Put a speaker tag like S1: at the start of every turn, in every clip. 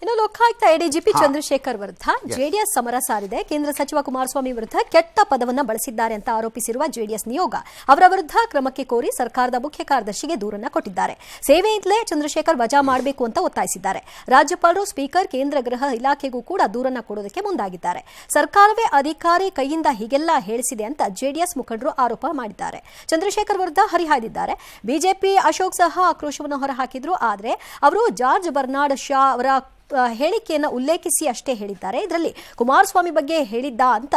S1: ಇನ್ನು ಲೋಕಾಯುಕ್ತ ಎಡಿಜಿಪಿ ಚಂದ್ರಶೇಖರ್ ವಿರುದ್ಧ ಜೆಡಿಎಸ್ ಸಮರ ಸಾರಿದೆ. ಕೇಂದ್ರ ಸಚಿವ ಕುಮಾರಸ್ವಾಮಿ ವಿರುದ್ಧ ಕೆಟ್ಟ ಪದವನ್ನ ಬಳಸಿದ್ದಾರೆ ಅಂತ ಆರೋಪಿಸಿರುವ ಜೆಡಿಎಸ್ ನಿಯೋಗ ಅವರ ವಿರುದ್ಧ ಕ್ರಮಕ್ಕೆ ಕೋರಿ ಸರ್ಕಾರದ ಮುಖ್ಯ ಕಾರ್ಯದರ್ಶಿಗೆ ದೂರನ್ನ ಕೊಟ್ಟಿದ್ದಾರೆ. ಸೇವೆಯಿಂದಲೇ ಚಂದ್ರಶೇಖರ್ ವಜಾ ಮಾಡಬೇಕು ಅಂತ ಒತ್ತಾಯಿಸಿದ್ದಾರೆ. ರಾಜ್ಯಪಾಲರು, ಸ್ಪೀಕರ್, ಕೇಂದ್ರ ಗೃಹ ಇಲಾಖೆಗೂ ಕೂಡ ದೂರನ್ನ ಕೊಡೋದಕ್ಕೆ ಮುಂದಾಗಿದ್ದಾರೆ. ಸರ್ಕಾರವೇ ಅಧಿಕಾರಿ ಕೈಯಿಂದ ಹೀಗೆಲ್ಲ ಹೇಳಿಸಿದೆ ಅಂತ ಜೆಡಿಎಸ್ ಮುಖಂಡರು ಆರೋಪ ಮಾಡಿದ್ದಾರೆ. ಚಂದ್ರಶೇಖರ್ ವಿರುದ್ಧ ಹರಿಹಾಯ್ದಿದ್ದಾರೆ. ಬಿಜೆಪಿ ಅಶೋಕ್ ಸಹ ಆಕ್ರೋಶವನ್ನು ಹೊರಹಾಕಿದ್ರು. ಆದರೆ ಅವರು ಜಾರ್ಜ್ ಬರ್ನಾರ್ಡ್ ಶಾ ಅವರ ಹೇಳಿಕೆಯನ್ನು ಉಲ್ಲೇಖಿಸಿ ಅಷ್ಟೇ ಹೇಳಿದ್ದಾರೆ. ಇದರಲ್ಲಿ ಕುಮಾರಸ್ವಾಮಿ ಬಗ್ಗೆ ಹೇಳಿದ್ದ ಅಂತ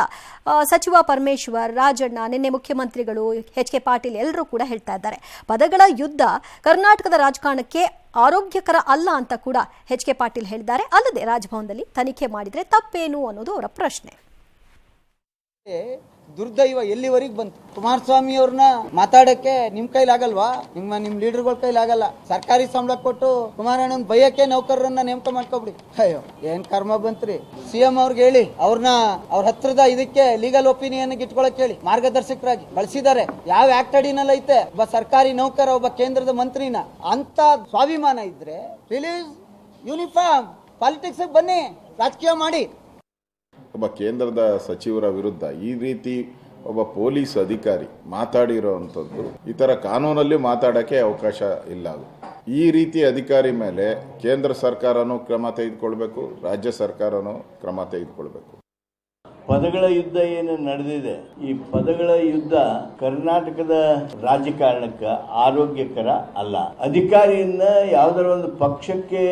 S1: ಸಚಿವ ಪರಮೇಶ್ವರ್, ರಾಜಣ್ಣ, ನಿನ್ನೆ ಮುಖ್ಯಮಂತ್ರಿಗಳು, ಎಚ್.ಕೆ. ಪಾಟೀಲ್ ಎಲ್ಲರೂ ಕೂಡ ಹೇಳ್ತಾ ಇದ್ದಾರೆ. ಪದಗಳ ಯುದ್ಧ ಕರ್ನಾಟಕದ ರಾಜಕಾರಣಕ್ಕೆ ಆರೋಗ್ಯಕರ ಅಲ್ಲ ಅಂತ ಕೂಡ ಎಚ್.ಕೆ. ಪಾಟೀಲ್ ಹೇಳಿದ್ದಾರೆ. ಅಲ್ಲದೆ ರಾಜಭವನದಲ್ಲಿ ತನಿಖೆ ಮಾಡಿದ್ರೆ ತಪ್ಪೇನು ಅನ್ನೋದು ಅವರ ಪ್ರಶ್ನೆ.
S2: ದುರ್ದೈವ ಎಲ್ಲಿವರೆಗೆ ಬಂತು? ಕುಮಾರಸ್ವಾಮಿ ಅವ್ರನ್ನ ಮಾತಾಡಕ್ಕೆ ನಿಮ್ ಕೈಲಾಗಲ್ವಾ? ನಿಮ್ ಲೀಡರ್ಗಳ ಕೈಲಾಗಲ್ಲ. ಸರ್ಕಾರಿ ಸಂಬಳ ಕೊಟ್ಟು ಕುಮಾರಣ್ಣನ ಬಯಕ್ಕೆ ನೌಕರರನ್ನ ನೇಮಕ ಮಾಡ್ಕೊಬಿಡಿ. ಅಯ್ಯೋ ಏನ್ ಕರ್ಮ ಬಂತ್ರಿ. ಸಿಎಂ ಅವ್ರಿಗೆ ಹೇಳಿ, ಅವ್ರನ್ನ ಅವ್ರ ಹತ್ರದ ಇದಕ್ಕೆ ಲೀಗಲ್ ಒಪಿನಿಯನ್ ಇಟ್ಕೊಳಕ್ ಹೇಳಿ, ಮಾರ್ಗದರ್ಶಕರಾಗಿ ಬಳಸಿದ್ದಾರೆ. ಯಾವ ಆಕ್ಟ್ ಅಡಿನಲ್ಲಿ ಐತೆ ಒಬ್ಬ ಸರ್ಕಾರಿ ನೌಕರ, ಒಬ್ಬ ಕೇಂದ್ರದ ಮಂತ್ರಿನ ಅಂತ ಸ್ವಾಭಿಮಾನ ಇದ್ರೆ ರಿಲೀಸ್ ಯೂನಿಫಾರ್ಮ್, ಪಾಲಿಟಿಕ್ಸ್ ಬನ್ನಿ, ರಾಜಕೀಯ ಮಾಡಿ.
S3: ಒಬ್ಬ ಕೇಂದ್ರದ ಸಚಿವರ ವಿರುದ್ಧ ಈ ರೀತಿ ಒಬ್ಬ ಪೊಲೀಸ್ ಅಧಿಕಾರಿ ಮಾತಾಡಿರೋವಂಥದ್ದು ಈ ಥರ ಕಾನೂನಲ್ಲಿ ಮಾತಾಡೋಕ್ಕೆ ಅವಕಾಶ ಇಲ್ಲ. ಈ ರೀತಿ ಅಧಿಕಾರಿ ಮೇಲೆ ಕೇಂದ್ರ ಸರ್ಕಾರನೂ ಕ್ರಮ ತೆಗೆದುಕೊಳ್ಬೇಕು, ರಾಜ್ಯ ಸರ್ಕಾರನೂ ಕ್ರಮ ತೆಗೆದುಕೊಳ್ಬೇಕು.
S4: ಪದಗಳ ಯುದ್ಧ ಏನು ನಡೆದಿದೆ, ಈ ಪದಗಳ ಯುದ್ಧ ಕರ್ನಾಟಕದ ರಾಜಕಾರಣಕ್ಕೆ ಆರೋಗ್ಯಕರ ಅಲ್ಲ. ಅಧಿಕಾರಿಯನ್ನ ಯಾವುದರ ಒಂದು ಪಕ್ಷಕ್ಕೆ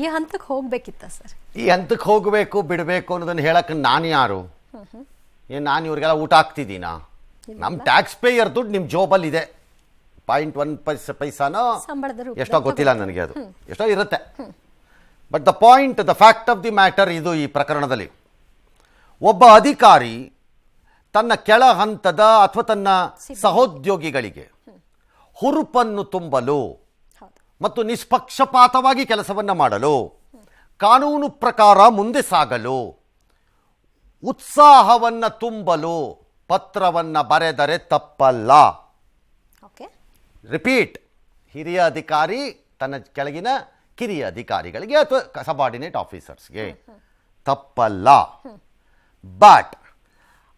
S1: ಈ ಹಂತಕ್ಕೆ ಹೋಗ್ಬೇಕಿತ್ತ ಸರ್?
S5: ಈ ಹಂತಕ್ಕೆ ಹೋಗಬೇಕು ಬಿಡಬೇಕು ಅನ್ನೋದನ್ನು ಹೇಳಕ್ಕೆ ನಾನು ಯಾರು? ಏನು ನಾನು ಇವ್ರಿಗೆಲ್ಲ ಊಟ ಹಾಕ್ತಿದ್ದೀನಾ? ನಮ್ಮ ಟ್ಯಾಕ್ಸ್ ಪೇಯರ್ ದುಡ್ಡು ನಿಮ್ಮ ಜೋಬಲ್ಲಿ ಇದೆ. 0.1 ಪೈಸಾನೋ ಎಷ್ಟೋ ಗೊತ್ತಿಲ್ಲ ನನಗೆ, ಅದು ಎಷ್ಟೋ ಇರುತ್ತೆ. But the fact of the matter ಇದು. ಈ ಪ್ರಕರಣದಲ್ಲಿ ಒಬ್ಬ ಅಧಿಕಾರಿ ತನ್ನ ಕೆಳ ಹಂತದ ಅಥವಾ ತನ್ನ ಸಹೋದ್ಯೋಗಿಗಳಿಗೆ ಹುರುಪನ್ನು ತುಂಬಲು ಮತ್ತು ನಿಷ್ಪಕ್ಷಪಾತವಾಗಿ ಕೆಲಸವನ್ನು ಮಾಡಲು, ಕಾನೂನು ಪ್ರಕಾರ ಮುಂದೆ ಸಾಗಲು, ಉತ್ಸಾಹವನ್ನು ತುಂಬಲು ಪತ್ರವನ್ನು ಬರೆದರೆ ತಪ್ಪಲ್ಲ. ರಿಪೀಟ್, ಹಿರಿಯ ಅಧಿಕಾರಿ ತನ್ನ ಕೆಳಗಿನ ಕಿರಿಯ ಅಧಿಕಾರಿಗಳಿಗೆ ಅಥವಾ ಸಬಾರ್ಡಿನೇಟ್ ಆಫೀಸರ್ಸ್ಗೆ ತಪ್ಪಲ್ಲ. ಬಟ್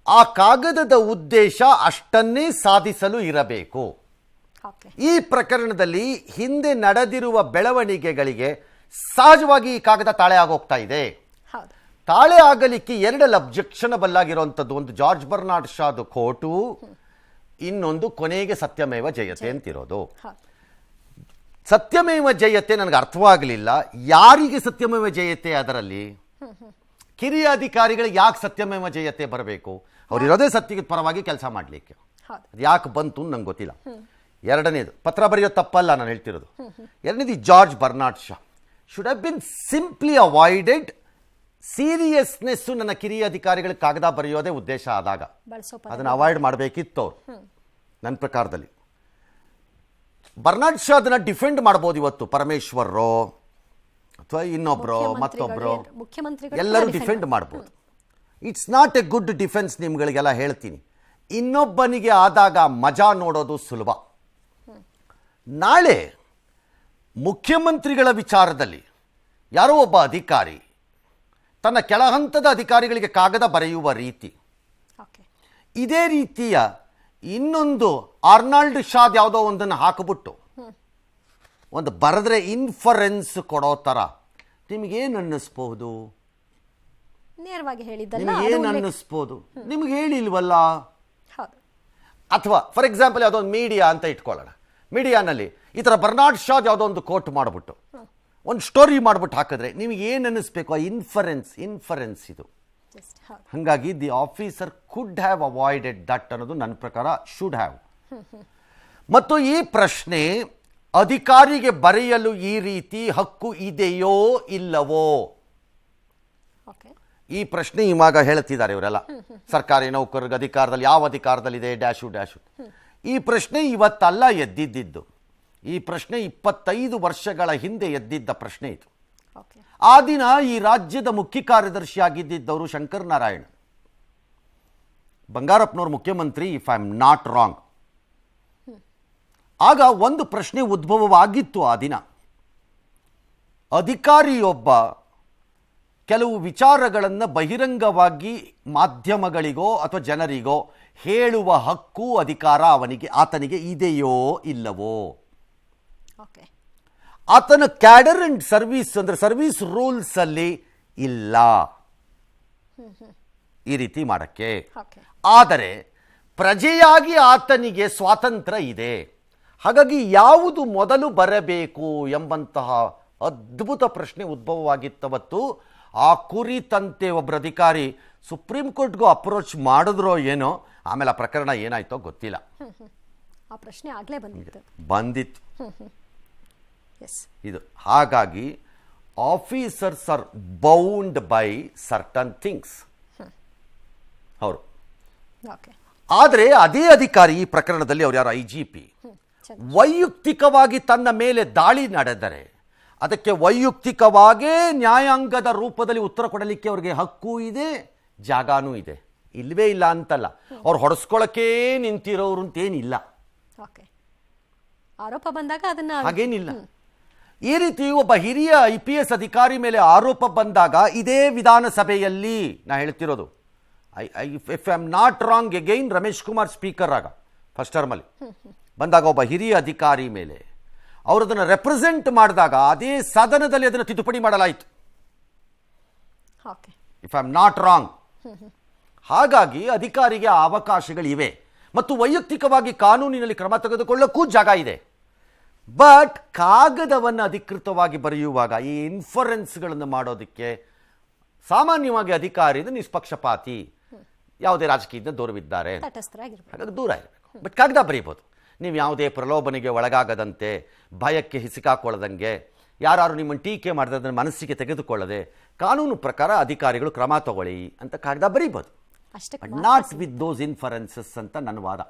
S5: ಆ ಕಾಗದದ ಉದ್ದೇಶ ಅಷ್ಟನ್ನೇ ಸಾಧಿಸಲು ಇರಬೇಕು. ಈ ಪ್ರಕರಣದಲ್ಲಿ ಹಿಂದೆ ನಡೆದಿರುವ ಬೆಳವಣಿಗೆಗಳಿಗೆ ಸಹಜವಾಗಿ ಈ ಕಾಗದ ತಾಳೆ ಆಗೋಗ್ತಾ ಇದೆ. ತಾಳೆ ಆಗಲಿಕ್ಕೆ ಎರಡಲ್ಲಿ ಅಬ್ಜೆಕ್ಷನಬಲ್ ಆಗಿರುವಂಥದ್ದು, ಒಂದು ಜಾರ್ಜ್ ಬರ್ನಾರ್ಡ್ ಶಾದು ಕೋರ್ಟು, ಇನ್ನೊಂದು ಕೊನೆಗೆ ಸತ್ಯಮೇವ ಜಯತೆ ಅಂತಿರೋದು. ಸತ್ಯಮೇವ ಜಯತೆ ನನಗೆ ಅರ್ಥವಾಗಲಿಲ್ಲ. ಯಾರಿಗೆ ಸತ್ಯಮೇವ ಜಯತೆ? ಅದರಲ್ಲಿ ಕಿರಿಯ ಅಧಿಕಾರಿಗಳಿಗೆ ಯಾಕೆ ಸತ್ಯಮೇವ ಜಯತೆ ಬರಬೇಕು? ಅವರಿರೋದೇ ಸತ್ಯದ ಪರವಾಗಿ ಕೆಲಸ ಮಾಡಲಿಕ್ಕೆ. ಅದು ಯಾಕೆ ಬಂತು ನಂಗೆ ಗೊತ್ತಿಲ್ಲ. ಎರಡನೇದು, ಪತ್ರ ಬರೆಯೋ ತಪ್ಪಲ್ಲ ನಾನು ಹೇಳ್ತಿರೋದು. ಎರಡನೇದು, George Bernard Shah should have been simply avoided. Seriousness ನನ್ನ ಕಿರಿಯ ಅಧಿಕಾರಿಗಳಿಗೆ ಕಾಗದ ಬರೆಯೋದೇ ಉದ್ದೇಶ ಆದಾಗ ಅದನ್ನು ಅವಾಯ್ಡ್ ಮಾಡಬೇಕಿತ್ತು ಅವರು. ನನ್ನ ಪ್ರಕಾರದಲ್ಲಿ ಬರ್ನಾರ್ಡ್ ಶಾ ಅದನ್ನು ಡಿಫೆಂಡ್ ಮಾಡ್ಬೋದು ಇವತ್ತು. ಪರಮೇಶ್ವರ್ರೋ ಅಥವಾ ಇನ್ನೊಬ್ಬರು ಮತ್ತೊಬ್ಬರು ಎಲ್ಲರೂ ಡಿಫೆಂಡ್ ಮಾಡ್ಬೋದು. It's not a good defence. ನಿಮ್ಗಳಿಗೆಲ್ಲ ಹೇಳ್ತೀನಿ, ಇನ್ನೊಬ್ಬನಿಗೆ ಆದಾಗ ಮಜಾ ನೋಡೋದು ಸುಲಭ. ನಾಳೆ ಮುಖ್ಯಮಂತ್ರಿಗಳ ವಿಚಾರದಲ್ಲಿ ಯಾರೋ ಒಬ್ಬ ಅಧಿಕಾರಿ ತನ್ನ ಕೆಳಹಂತದ ಅಧಿಕಾರಿಗಳಿಗೆ ಕಾಗದ ಬರೆಯುವ ರೀತಿ, ಇದೇ ರೀತಿಯ ಇನ್ನೊಂದು ಆರ್ನಾಲ್ಡ್ ಶಾದ್ ಯಾವುದೋ ಒಂದನ್ನು ಹಾಕಿಬಿಟ್ಟು ಒಂದು ಬರೆದ್ರೆ ಇನ್ಫರೆನ್ಸ್ ಕೊಡೋ ಥರ ನಿಮಗೇನು ಅನ್ನಿಸ್ಬಹುದು? ನಿಮಗೇನು ಅನ್ನಿಸ್ಬೋದು? ನಿಮ್ಗೆ ಹೇಳಿಲ್ವಲ್ಲ. ಅಥವಾ ಫಾರ್ ಎಕ್ಸಾಂಪಲ್ ಯಾವುದೋ ಒಂದು ಮೀಡಿಯಾ ಅಂತ ಇಟ್ಕೊಳ್ಳೋಣ. ಮೀಡಿಯಾನಲ್ಲಿ ಈ ಥರ ಬರ್ನಾರ್ಡ್ ಶಾದ್ ಯಾವುದೋ ಒಂದು ಕೋಟ್ ಮಾಡಿಬಿಟ್ಟು ಒಂದು ಸ್ಟೋರಿ ಮಾಡಿಬಿಟ್ಟು ಹಾಕಿದ್ರೆ ನಿಮಗೆ ಏನು ಅನ್ನಿಸ್ಬೇಕು? ಆ ಇನ್ಫರೆನ್ಸ್ ಇದು. ಹಾಗಾಗಿ the officer could have avoided that ಅನ್ನೋದು ನನ್ನ ಪ್ರಕಾರ ಶುಡ್ ಹ್ಯಾವ್. ಮತ್ತು ಈ ಪ್ರಶ್ನೆ, ಅಧಿಕಾರಿಗೆ ಬರೆಯಲು ಈ ರೀತಿ ಹಕ್ಕು ಇದೆಯೋ ಇಲ್ಲವೋ, ಈ ಪ್ರಶ್ನೆ ಇವಾಗ ಹೇಳ್ತಿದ್ದಾರೆ ಇವರೆಲ್ಲ. ಸರ್ಕಾರಿ ನೌಕರರಿಗೆ ಅಧಿಕಾರದಲ್ಲಿ ಯಾವ ಅಧಿಕಾರದಲ್ಲಿದೆ ಡ್ಯಾಶು. ಈ ಪ್ರಶ್ನೆ ಇವತ್ತಲ್ಲ ಎದ್ದಿದ್ದು. ಈ ಪ್ರಶ್ನೆ 25 ವರ್ಷಗಳ ಹಿಂದೆ ಎದ್ದಿದ್ದ ಪ್ರಶ್ನೆ ಇದು. ಆ ದಿನ ಈ ರಾಜ್ಯದ ಮುಖ್ಯ ಕಾರ್ಯದರ್ಶಿಯಾಗಿದ್ದವರು ಶಂಕರ್ ನಾರಾಯಣ್, ಬಂಗಾರಪ್ಪನವರು ಮುಖ್ಯಮಂತ್ರಿ, if I am not wrong. ಆಗ ಒಂದು ಪ್ರಶ್ನೆ ಉದ್ಭವವಾಗಿತ್ತು ಆ ದಿನ. ಅಧಿಕಾರಿಯೊಬ್ಬ ಕೆಲವು ವಿಚಾರಗಳನ್ನು ಬಹಿರಂಗವಾಗಿ ಮಾಧ್ಯಮಗಳಿಗೋ ಅಥವಾ ಜನರಿಗೋ ಹೇಳುವ ಹಕ್ಕು ಅಧಿಕಾರ ಆತನಿಗೆ ಇದೆಯೋ ಇಲ್ಲವೋ?
S1: ಓಕೆ.
S5: ಆತನ ಕ್ಯಾಡರ್ ಅಂಡ್ ಸರ್ವಿಸ್ ಅಂದರೆ ಸರ್ವಿಸ್ ರೂಲ್ಸ್ ಅಲ್ಲಿ ಇಲ್ಲ ಈ ರೀತಿ ಮಾಡಕ್ಕೆ.
S1: ಓಕೆ.
S5: ಆದರೆ ಪ್ರಜೆಯಾಗಿ ಆತನಿಗೆ ಸ್ವಾತಂತ್ರ್ಯ ಇದೆ. ಹಾಗಾಗಿ ಯಾವುದು ಮೊದಲು ಬರಬೇಕು ಎಂಬಂತಹ ಅದ್ಭುತ ಪ್ರಶ್ನೆ ಉದ್ಭವವಾಗಿತ್ತವತ್ತು. ಆ ಕುರಿತಂತೆ ಒಬ್ಬರು ಅಧಿಕಾರಿ ಸುಪ್ರೀಂ ಕೋರ್ಟ್ಗೂ ಅಪ್ರೋಚ್ ಮಾಡಿದ್ರೋ ಏನೋ, ಆಮೇಲೆ ಆ ಪ್ರಕರಣ ಏನಾಯ್ತೋ ಗೊತ್ತಿಲ್ಲ.
S1: ಆ ಪ್ರಶ್ನೆ ಆಗ್ಲೇ
S5: ಬಂದಿತ್ತು
S1: ಎಸ್.
S5: ಇದು ಹಾಗಾಗಿ officers are bound by certain things ಅವರು.
S1: ಓಕೆ.
S5: ಆದರೆ ಅದೇ ಅಧಿಕಾರಿ ಈ ಪ್ರಕರಣದಲ್ಲಿ ಅವ್ರು ಯಾರು IGP ವೈಯಕ್ತಿಕವಾಗಿ ತನ್ನ ಮೇಲೆ ದಾಳಿ ನಡೆದರೆ ಅದಕ್ಕೆ ವೈಯಕ್ತಿಕವಾಗೇ ನ್ಯಾಯಾಂಗದ ರೂಪದಲ್ಲಿ ಉತ್ತರ ಕೊಡಲಿಕ್ಕೆ ಅವ್ರಿಗೆ ಹಕ್ಕು ಇದೆ, ಜಾಗನೂ ಇದೆ. ಇಲ್ವೇ ಇಲ್ಲ ಅಂತಲ್ಲ, ಅವ್ರು ಹೊಡೆಸ್ಕೊಳ್ಳೋಕೆ ನಿಂತಿರೋರು ಅಂತೇನಿಲ್ಲ.
S1: ಓಕೆ. ಆರೋಪ ಬಂದಾಗ ಅದನ್ನ
S5: ಹಾಗೇನಿಲ್ಲ. ಈ ರೀತಿ ಒಬ್ಬ ಹಿರಿಯ IPS ಅಧಿಕಾರಿ ಮೇಲೆ ಆರೋಪ ಬಂದಾಗ ಇದೇ ವಿಧಾನಸಭೆಯಲ್ಲಿ ನಾ ಹೇಳ್ತಿರೋದು, if I am not wrong, again Ramesh Kumar speaker ಆಗ ಫಸ್ಟ್ ಟರ್ಮಲ್ಲಿ ಬಂದಾಗ ಒಬ್ಬ ಹಿರಿಯ ಅಧಿಕಾರಿ ಮೇಲೆ ಅವರು ಅದನ್ನು ರೆಪ್ರೆಸೆಂಟ್ ಮಾಡಿದಾಗ ಅದೇ ಸದನದಲ್ಲಿ ಅದನ್ನು ತಿದ್ದುಪಡಿ ಮಾಡಲಾಯಿತು, if I am not wrong. ಹಾಗಾಗಿ ಅಧಿಕಾರಿಗೆ ಆ ಅವಕಾಶಗಳಿವೆ ಮತ್ತು ವೈಯಕ್ತಿಕವಾಗಿ ಕಾನೂನಿನಲ್ಲಿ ಕ್ರಮ ತೆಗೆದುಕೊಳ್ಳಕ್ಕೂ ಜಾಗ ಇದೆ. ಬಟ್ ಕಾಗದವನ್ನು ಅಧಿಕೃತವಾಗಿ ಬರೆಯುವಾಗ ಈ ಇನ್ಫರೆನ್ಸ್ಗಳನ್ನು ಮಾಡೋದಕ್ಕೆ ಸಾಮಾನ್ಯವಾಗಿ ಅಧಿಕಾರಿ ನಿಷ್ಪಕ್ಷಪಾತಿ, ಯಾವುದೇ ರಾಜಕೀಯದಿಂದ ದೂರವಿದ್ದಾರೆ, ಹಾಗಾಗಿ ದೂರ ಇರಬೇಕು. ಬಟ್ ಕಾಗದ ಬರೀಬೋದು. ನೀವು ಯಾವುದೇ ಪ್ರಲೋಭನೆಗೆ ಒಳಗಾಗದಂತೆ, ಭಯಕ್ಕೆ ಹಿಸಿಕಾಕೊಳ್ಳದಂಗೆ, ಯಾರು ನಿಮ್ಮನ್ನು ಟೀಕೆ ಮಾಡಿದ್ರೆ ಅದನ್ನು ಮನಸ್ಸಿಗೆ ತೆಗೆದುಕೊಳ್ಳದೆ ಕಾನೂನು ಪ್ರಕಾರ ಅಧಿಕಾರಿಗಳು ಕ್ರಮ ತಗೊಳ್ಳಿ ಅಂತ ಕಾಗದ ಬರೀಬೋದು. But not with those inferences ಅಂತ ನನ್ನ ವಾದ.